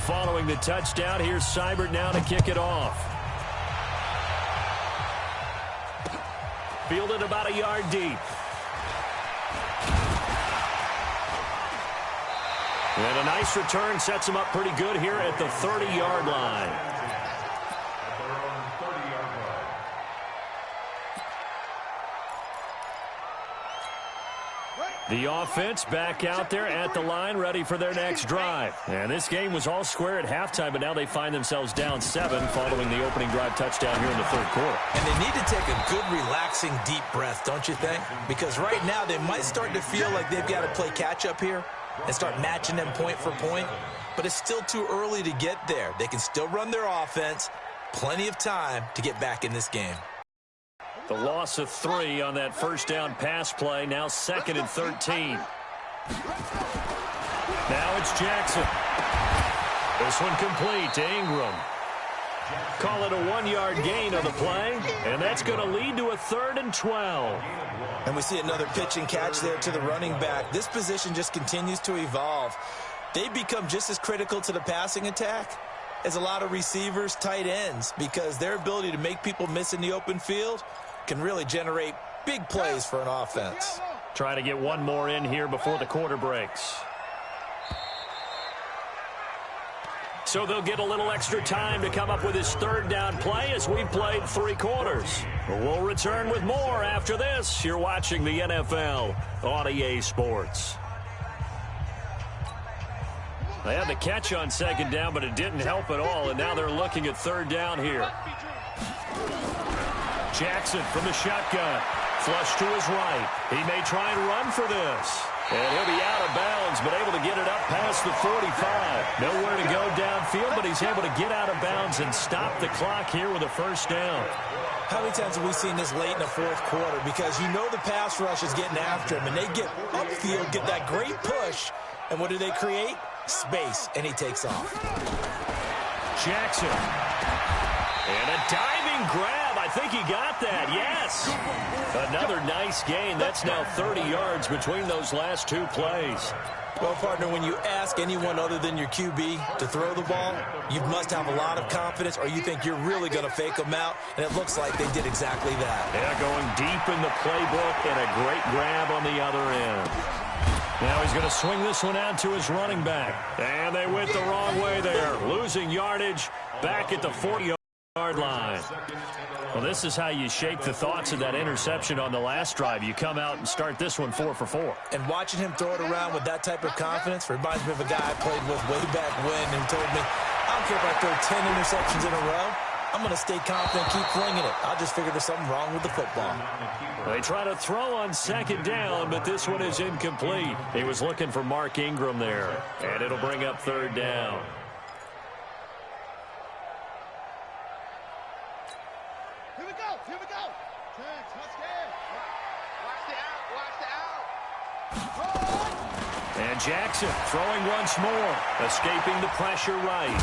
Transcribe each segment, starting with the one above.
following the touchdown. Here's Seibert now to kick it off. Fielded about a yard deep. And a nice return sets him up pretty good here at the 30-yard line. The offense back out there at the line, ready for their next drive. And this game was all square at halftime, but now they find themselves down 7 following the opening drive touchdown here in the third quarter. And they need to take a good, relaxing, deep breath, don't you think? Because right now they might start to feel like they've got to play catch-up here and start matching them point for point. But it's still too early to get there. They can still run their offense. Plenty of time to get back in this game. The loss of 3 on that first down pass play. Now 2nd and 13. Now it's Jackson. This one complete to Ingram. Call it a 1-yard gain on the play. And that's going to lead to a 3rd and 12. And we see another pitch and catch there to the running back. This position just continues to evolve. They become just as critical to the passing attack as a lot of receivers, tight ends, because their ability to make people miss in the open field can really generate big plays for an offense. Try to get one more in here before the quarter breaks. So they'll get a little extra time to come up with his 3rd down play as we've played 3 quarters. We'll return with more after this. You're watching the NFL on EA Sports. They had the catch on 2nd down, but it didn't help at all, and now they're looking at 3rd down here. Jackson from the shotgun. Flush to his right. He may try and run for this. And he'll be out of bounds, but able to get it up past the 45. Nowhere to go downfield, but he's able to get out of bounds and stop the clock here with a 1st down. How many times have we seen this late in the 4th quarter? Because you know the pass rush is getting after him, and they get upfield, get that great push, and what do they create? Space, and he takes off. Jackson. And a diving grab. I think he got that, yes. Another nice gain. That's now 30 yards between those last 2 plays. Well, partner, when you ask anyone other than your QB to throw the ball, you must have a lot of confidence, or you think you're really going to fake them out, and it looks like they did exactly that. Yeah, going deep in the playbook and a great grab on the other end. Now he's going to swing this one out to his running back. And they went the wrong way there. Losing yardage back at the 40-yard line. Well, this is how you shake the thoughts of that interception on the last drive. You come out and start this one 4 for 4. And watching him throw it around with that type of confidence reminds me of a guy I played with way back when who told me, I don't care if I throw 10 interceptions in a row. I'm going to stay confident, keep flinging it. I'll just figure there's something wrong with the football. They try to throw on 2nd down, but this one is incomplete. He was looking for Mark Ingram there, and it'll bring up 3rd down. Here we go. Touchdown. Watch the out. And Jackson throwing once more, escaping the pressure right.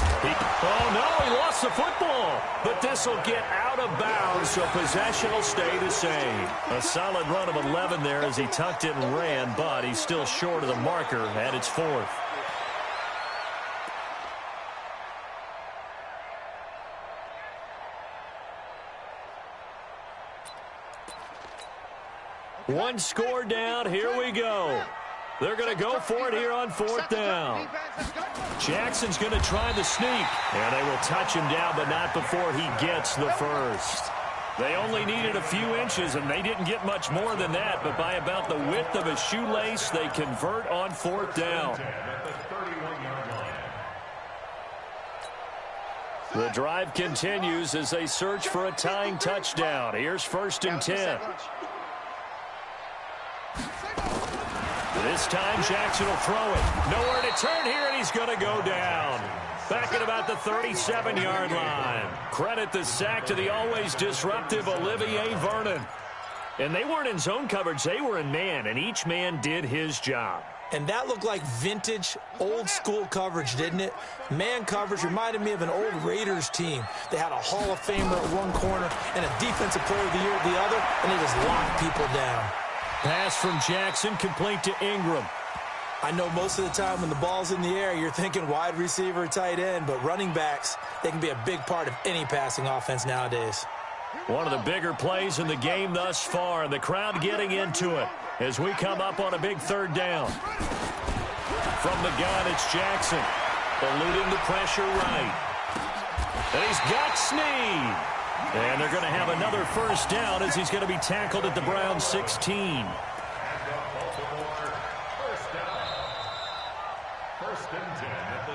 Oh, no, he lost the football. But this will get out of bounds, so possession will stay the same. A solid run of 11 there as he tucked it and ran, but he's still short of the marker at its 4th. One score down. Here we go. They're going to go for it here on 4th down. Jackson's going to try the sneak. And they will touch him down, but not before he gets the 1st. They only needed a few inches, and they didn't get much more than that. But by about the width of a shoelace, they convert on 4th down. The drive continues as they search for a tying touchdown. Here's 1st and 10. This time, Jackson will throw it. Nowhere to turn here, and he's going to go down. Back at about the 37-yard line. Credit the sack to the always disruptive Olivier Vernon. And they weren't in zone coverage. They were in man, and each man did his job. And that looked like vintage, old-school coverage, didn't it? Man coverage reminded me of an old Raiders team. They had a Hall of Famer at one corner and a Defensive Player of the Year at the other, and they just locked people down. Pass from Jackson complete to Ingram. I know most of the time when the ball's in the air, you're thinking wide receiver, tight end, but running backs, they can be a big part of any passing offense nowadays. One of the bigger plays in the game thus far, and the crowd getting into it as we come up on a big third down. From the gun, it's Jackson, eluding the pressure right. And he's got Snead. And they're going to have another first down as he's going to be tackled at the Browns 16.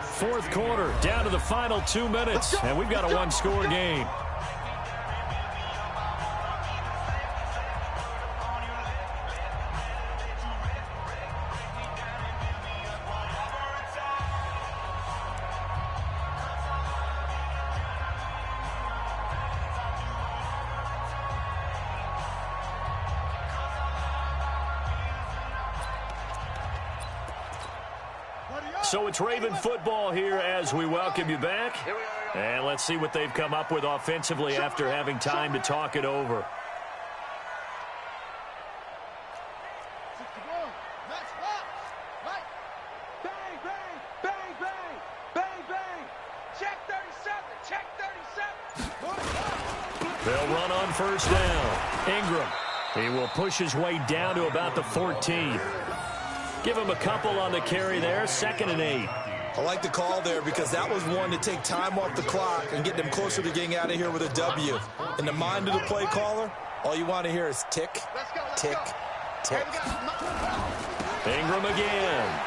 Fourth quarter, down to the final 2 minutes, and we've got a one-score game. So it's Raven football here as we welcome you back. And let's see what they've come up with offensively after having time to talk it over. Bang, bang, bang, bang, bang, bang. Check 37, check 37. They'll run on first down. Ingram, he will push his way down to about the 14. Give him a couple on the carry there, 2nd and 8. I like the call there because that was one to take time off the clock and get them closer to getting out of here with a W. In the mind of the play caller, all you want to hear is tick, tick, tick. Ingram again.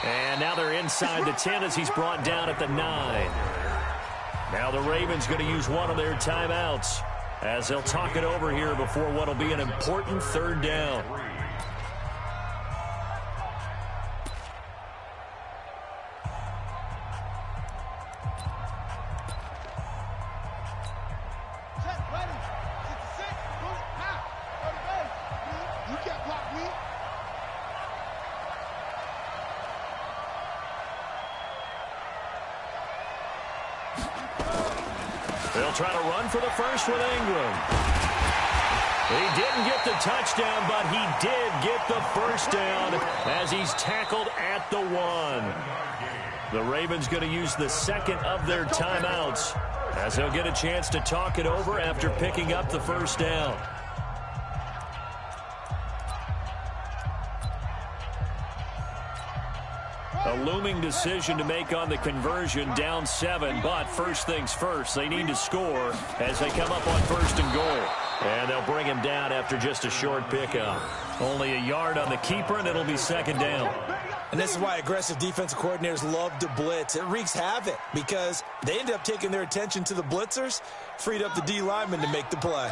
And now they're inside the 10 as he's brought down at the 9. Now the Ravens going to use one of their timeouts as they'll talk it over here before what will be an important third down. They'll try to run for the first with Ingram. He didn't get the touchdown, but he did get the first down as he's tackled at the 1. The Ravens going to use the second of their timeouts as they'll get a chance to talk it over after picking up the first down. A looming decision to make on the conversion, down 7, but first things first, they need to score as they come up on 1st and goal. And they'll bring him down after just a short pickup. Only a yard on the keeper, and it'll be 2nd down. And this is why aggressive defensive coordinators love to blitz. It wreaks havoc because they end up taking their attention to the blitzers, freed up the D lineman to make the play.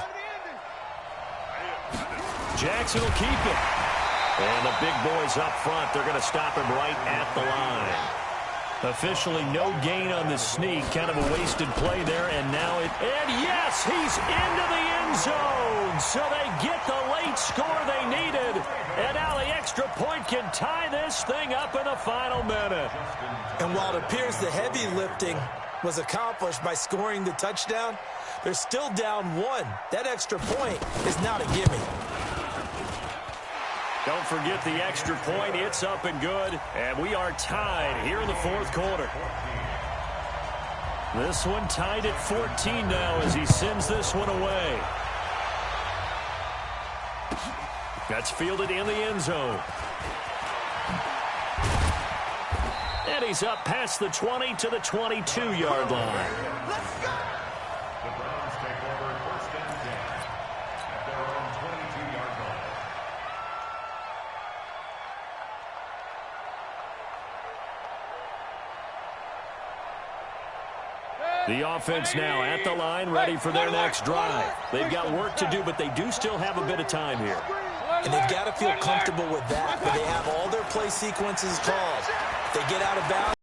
Jackson will keep it. And the big boys up front, they're going to stop him right at the line. Officially no gain on the sneak. Kind of a wasted play there. And now it... And yes, he's into the end zone. So they get the late score they needed. And now the extra point can tie this thing up in the final minute. And while it appears the heavy lifting was accomplished by scoring the touchdown, they're still down 1. That extra point is not a gimme. Don't forget the extra point. It's up and good. And we are tied here in the 4th quarter. This one tied at 14 now as he sends this one away. That's fielded in the end zone. And he's up past the 20 to the 22-yard line. Let's go! The Browns take over 1st and 10 at their own 22-yard line. The offense now at the line, ready for their next drive. They've got work to do, but they do still have a bit of time here. And they've got to feel comfortable with that, but they have all their play sequences called. If they get out of bounds,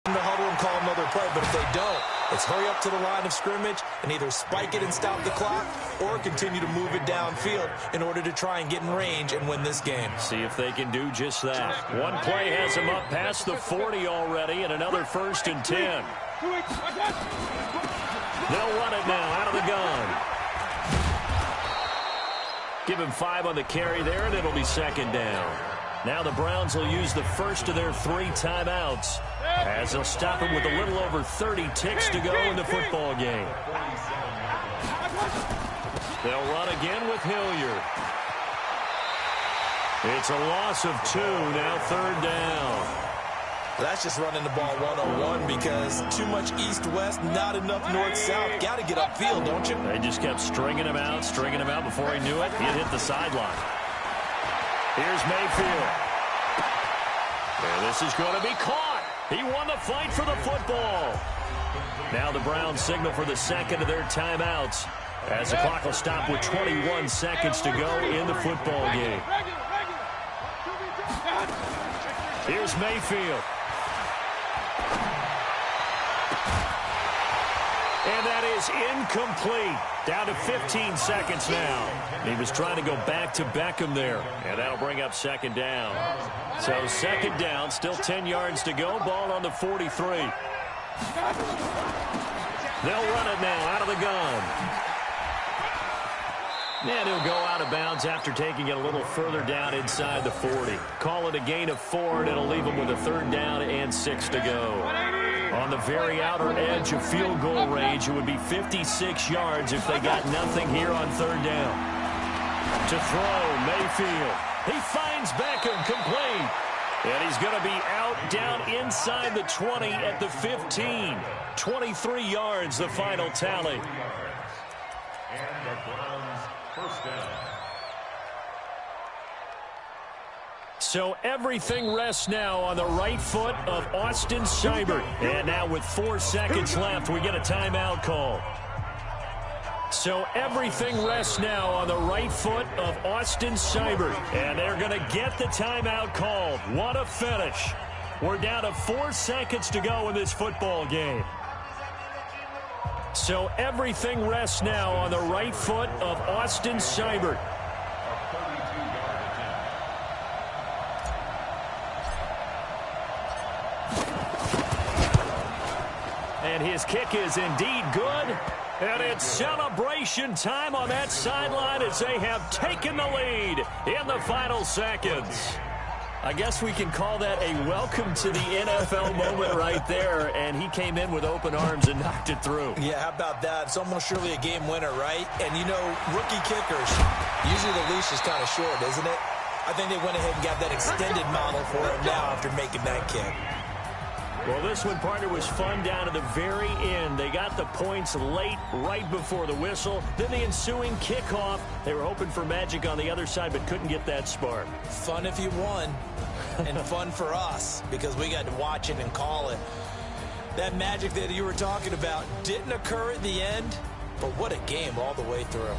the huddle and call another play, but if they don't, it's hurry up to the line of scrimmage and either spike it and stop the clock or continue to move it downfield in order to try and get in range and win this game. See if they can do just that. One play has them up past the 40 already, and another 1st and 10. They'll run it now out of the gun. Give him 5 on the carry there, and it'll be 2nd down. Now the Browns will use the first of their 3 timeouts as they'll stop it with a little over 30 ticks to go in the football game. They'll run again with Hilliard. It's a loss of 2, now 3rd down. That's just running the ball 101 because too much east-west, not enough north-south. Got to get upfield, don't you? They just kept stringing him out before he knew it. He had hit the sideline. Here's Mayfield. And this is going to be caught. He won the fight for the football. Now the Browns signal for the second of their timeouts as the clock will stop with 21 seconds to go in the football game. Here's Mayfield. And that is incomplete. Down to 15 seconds now. He was trying to go back to Beckham there. And that'll bring up 2nd down. So 2nd down, still 10 yards to go. Ball on the 43. They'll run it now out of the gun. And he'll go out of bounds after taking it a little further down inside the 40. Call it a gain of 4, and it'll leave him with a 3rd down and 6 to go. On the very outer edge of field goal range, it would be 56 yards if they got nothing here on 3rd down. To throw, Mayfield. He finds Beckham, complete. And he's going to be out down inside the 20 at the 15. 23 yards, the final tally. And the Browns' 1st down. So everything rests now on the right foot of Austin Seibert. And now with 4 seconds left, we get a timeout call. So everything rests now on the right foot of Austin Seibert. And they're going to get the timeout called. What a finish. We're down to 4 seconds to go in this football game. So everything rests now on the right foot of Austin Seibert. And his kick is indeed good. And it's celebration time on that sideline as they have taken the lead in the final seconds. I guess we can call that a welcome to the NFL moment right there. And he came in with open arms and knocked it through. Yeah, how about that? It's almost surely a game winner, right? And, you know, rookie kickers, usually the leash is kind of short, isn't it? I think they went ahead and got that extended model for him now after making that kick. Well, this one, partner, was fun down to the very end. They got the points late, right before the whistle. Then the ensuing kickoff. They were hoping for magic on the other side, but couldn't get that spark. Fun if you won, and fun for us, because we got to watch it and call it. That magic that you were talking about didn't occur at the end, but what a game all the way through.